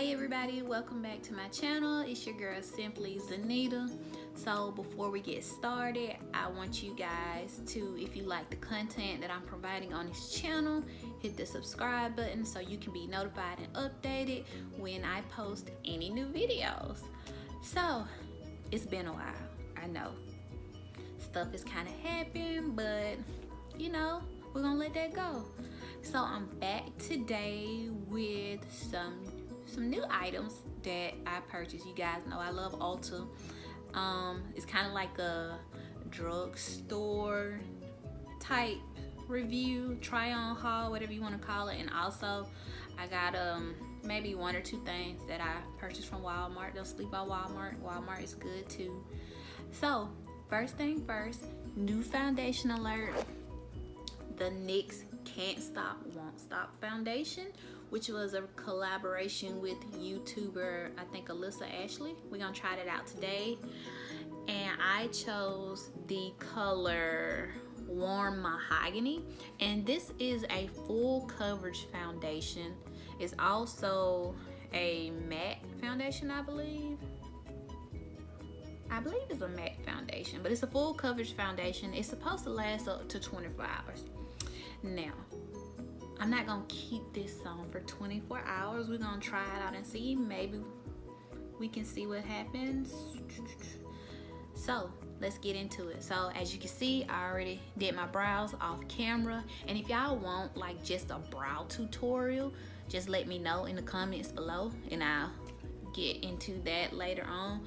Hey everybody, welcome back to my channel. It's your girl Simply Zanita. So before we get started, I want you guys to, if you like the content that I'm providing on this channel, hit the subscribe button so you can be notified and updated when I post any new videos. So it's been a while, I know stuff is kind of happening, but you know, we're gonna let that go. So I'm back today with some new items that I purchased. You guys know I love Ulta. It's kind of like a drugstore type review, try on haul, whatever you want to call it. And also I got maybe one or two things that I purchased from Walmart. Don't sleep on Walmart. Walmart is good too. So first thing first, new foundation alert. The NYX Can't Stop, Won't Stop foundation, which was a collaboration with YouTuber, I think Alyssa Ashley. We're gonna try that out today. And I chose the color Warm Mahogany. And this is a full coverage foundation. It's also a matte foundation, I believe. It's a matte foundation, but it's a full coverage foundation. It's supposed to last up to 24 hours. Now, I'm not gonna keep this on for 24 hours. We're gonna try it out and see. Maybe we can see what happens. So let's get into it. So as you can see, I already did my brows off camera. And if y'all want like just a brow tutorial, just let me know in the comments below and I'll get into that later on.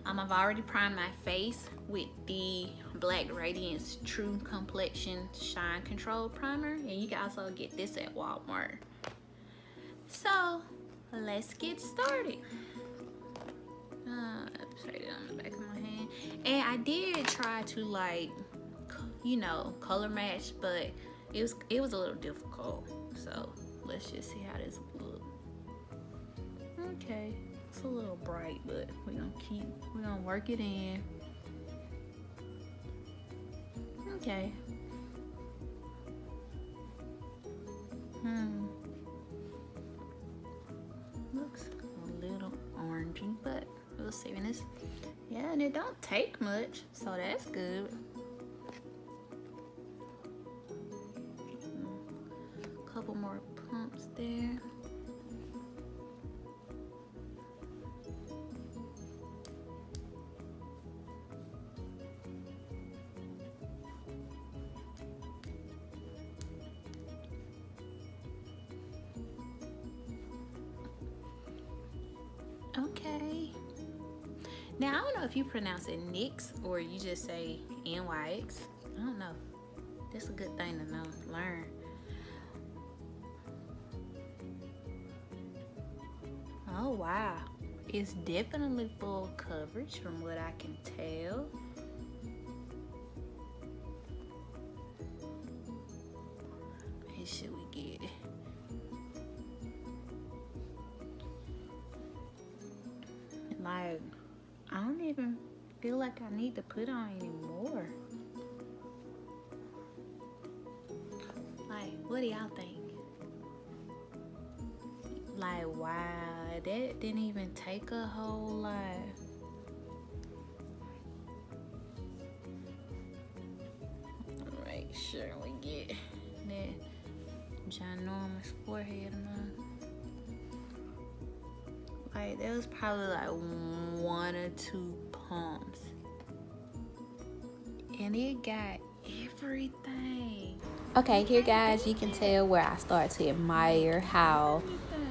I've already primed my face with the Black Radiance True Complexion Shine Control Primer, and you can also get this at Walmart. So let's get started. Straight it on the back of my hand. And I did try to, like, you know, color match, but it was a little difficult. So let's just see how this looks. Okay. It's a little bright, but we're gonna work it in. Okay. Looks a little orangey, but we'll see when this. Yeah, and it don't take much, so that's good. Couple more pumps there. Okay. Now, I don't know if you pronounce it NYX or you just say NYX. I don't know. That's a good thing to know, learn. Oh, wow. It's definitely full coverage from what I can tell. What should we get? Like, I don't even feel like I need to put on anymore. Like, what do y'all think? Like, wow, that didn't even take a whole lot. Make sure we get that ginormous forehead on. Like, there was probably like one or two pumps. And it got everything. Okay, here guys, you can tell where I start to admire how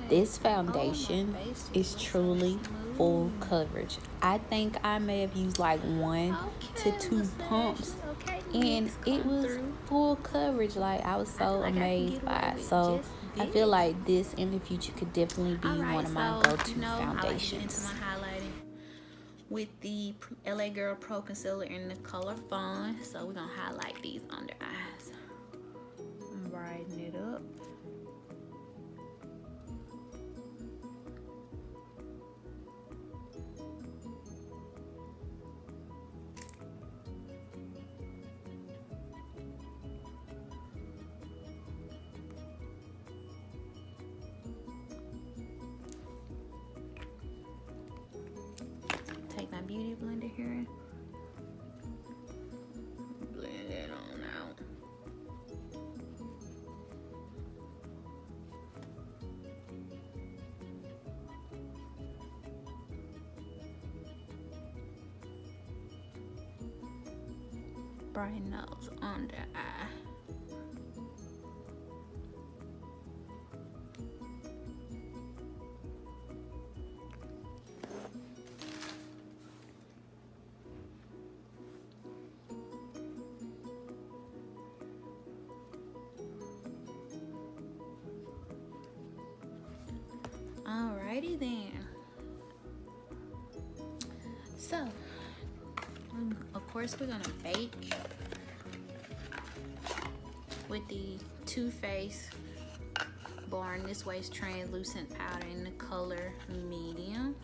this foundation is truly full coverage. I think I may have used like 1 to 2 pumps. And it was full coverage. Like, I was so amazed by it. So I feel like this in the future could definitely be one of my go-to foundations. With the LA Girl Pro Concealer in the color Fawn. So we're gonna highlight these under eyes. Brighten it up. here. Blend it on out. Bright nose under eye. Alrighty then. So, of course, we're gonna bake with the Too Faced Born This Way's translucent powder in the color medium.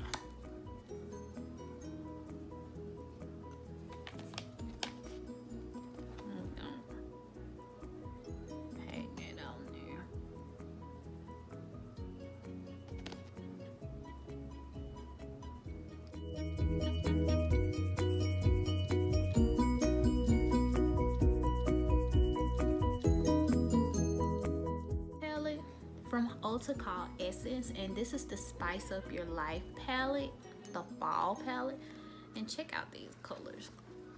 Called Essence, and this is the Spice Up Your Life palette, the fall palette, and check out these colors.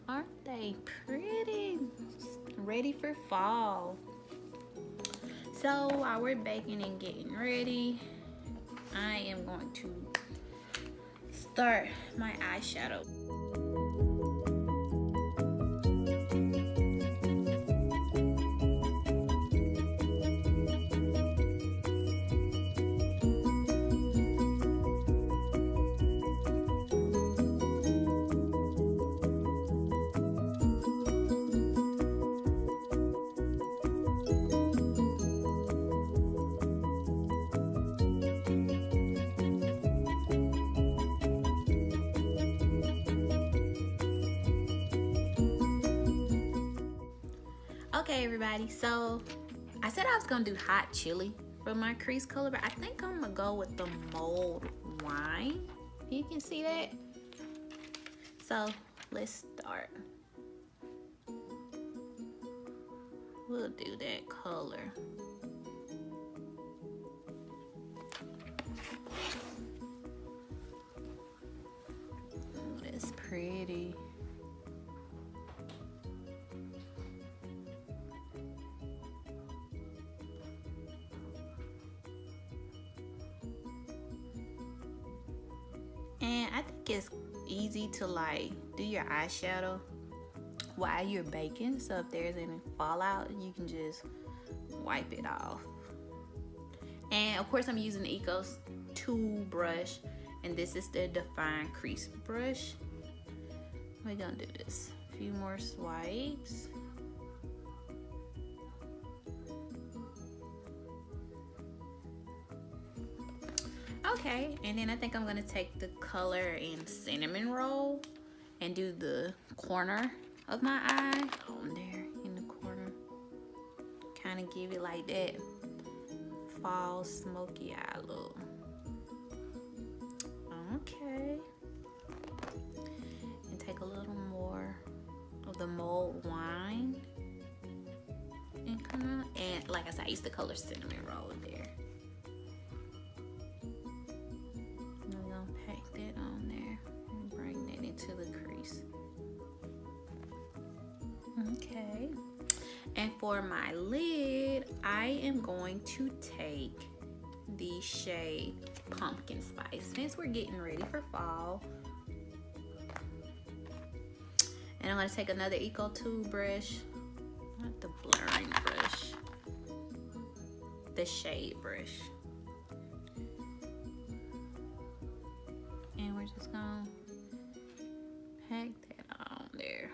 Aren't they pretty? Ready for fall. So while we're baking and getting ready, I am going to start my eyeshadow. Okay everybody, so I said I was gonna do hot chili for my crease color, but I think I'm gonna go with the mulled wine. You can see that. So let's start. We'll do that color. Ooh, that's pretty. And I think it's easy to like do your eyeshadow while you're baking. So if there's any fallout, you can just wipe it off. And of course I'm using the Ecos 2 brush, and this is the Define Crease brush. We're gonna do this. A few more swipes. Okay, and then I think I'm gonna take the color in Cinnamon Roll and do the corner of my eye on there in the corner. Kind of give it like that fall smoky eye look. Okay, and take a little more of the mulled wine and come out, and like I said, I used the color Cinnamon Roll there. To the crease. Okay, and for my lid, I am going to take the shade Pumpkin Spice, since we're getting ready for fall. And I'm going to take another Eco 2 brush, not the blurring brush, the shade brush, and we're just going to pack that on there.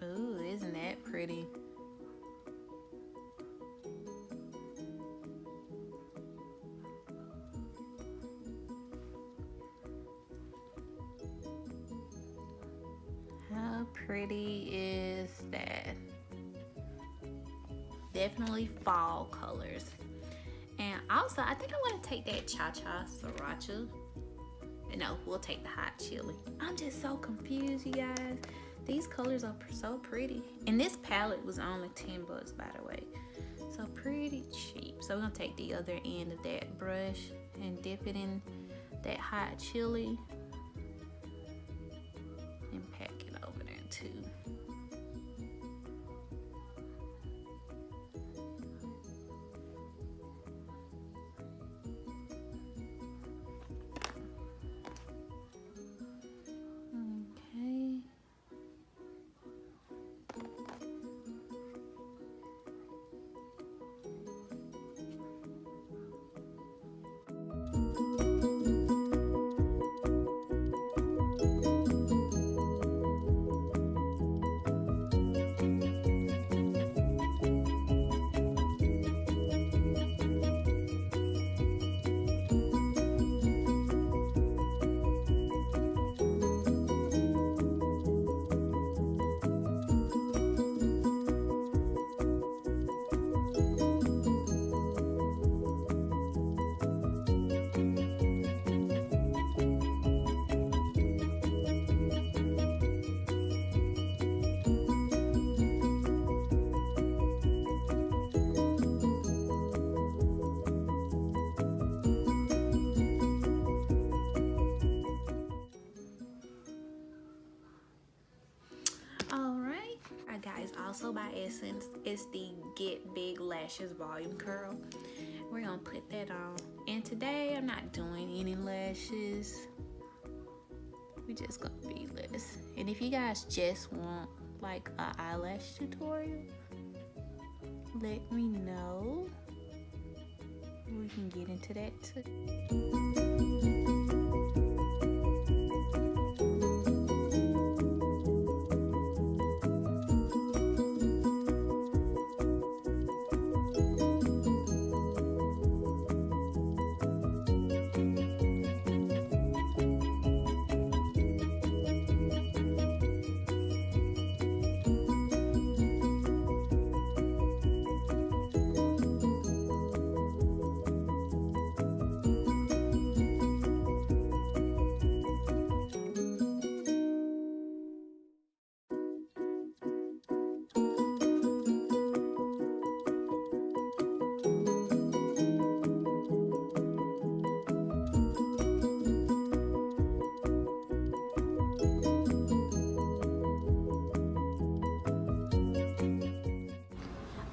Ooh, isn't that pretty? How pretty is that? Definitely fall colors. And also, I think I'm gonna take that Cha Cha Sriracha No, we'll take the hot chili. I'm just so confused, you guys. These colors are so pretty. And this palette was only 10 bucks, by the way. So pretty cheap. So we're gonna take the other end of that brush and dip it in that hot chili and pack it over there too. Also by Essence, it's the Get Big Lashes Volume Curl. We're gonna put that on. And today I'm not doing any lashes. We just gonna be less. And if you guys just want like an eyelash tutorial, let me know. We can get into that too.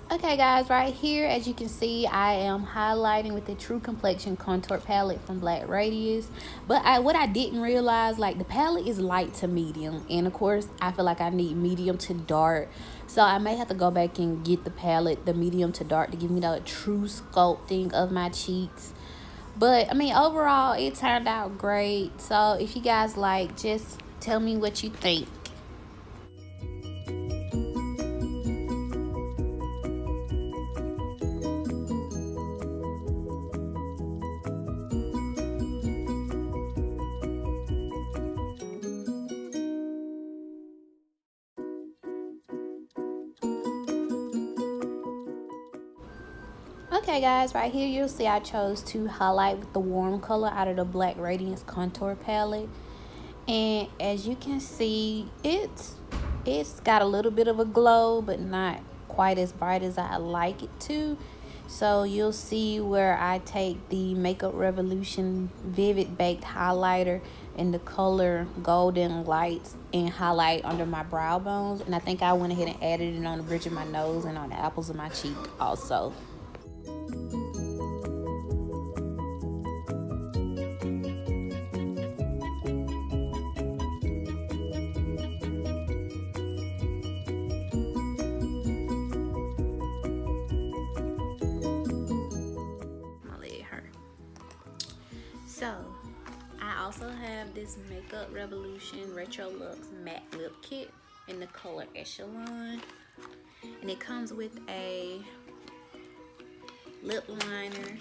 Okay guys, right here as you can see I am highlighting with the True Complexion contour palette from Black Radiance. But what I didn't realize, like the palette is light to medium, and of course I feel like I need medium to dark, so I may have to go back and get the palette, the medium to dark, to give me the true sculpting of my cheeks. But I mean overall it turned out great. So if you guys like, just tell me what you think. Okay guys, right here you'll see I chose to highlight with the warm color out of the Black Radiance contour palette, and as you can see it's got a little bit of a glow but not quite as bright as I like it to. So you'll see where I take the Makeup Revolution Vivid Baked highlighter in the color Golden Lights and highlight under my brow bones, and I think I went ahead and added it on the bridge of my nose and on the apples of my cheek also. So I also have this Makeup Revolution Retro Luxe Matte Lip Kit in the color Echelon, and it comes with a lip liner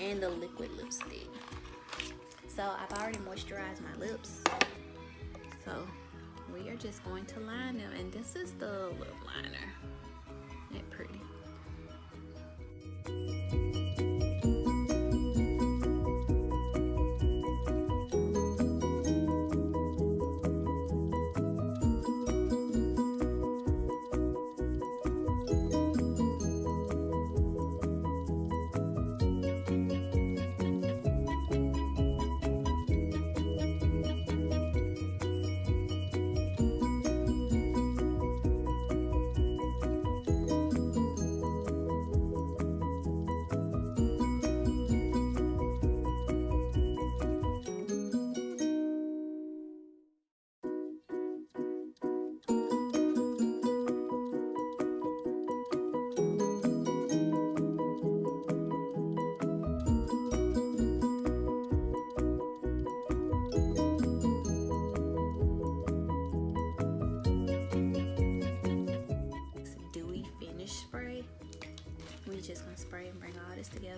and the liquid lipstick. So I've already moisturized my lips, so we are just going to line them, and this is the lip liner. Isn't it pretty?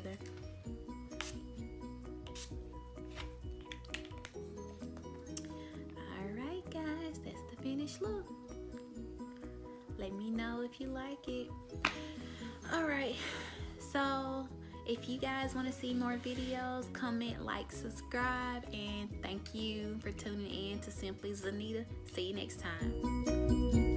together. Alright guys, that's the finished look. Let me know if you like it. Alright, so if you guys want to see more videos, comment, like, subscribe, and thank you for tuning in to Simply Zanita. See you next time.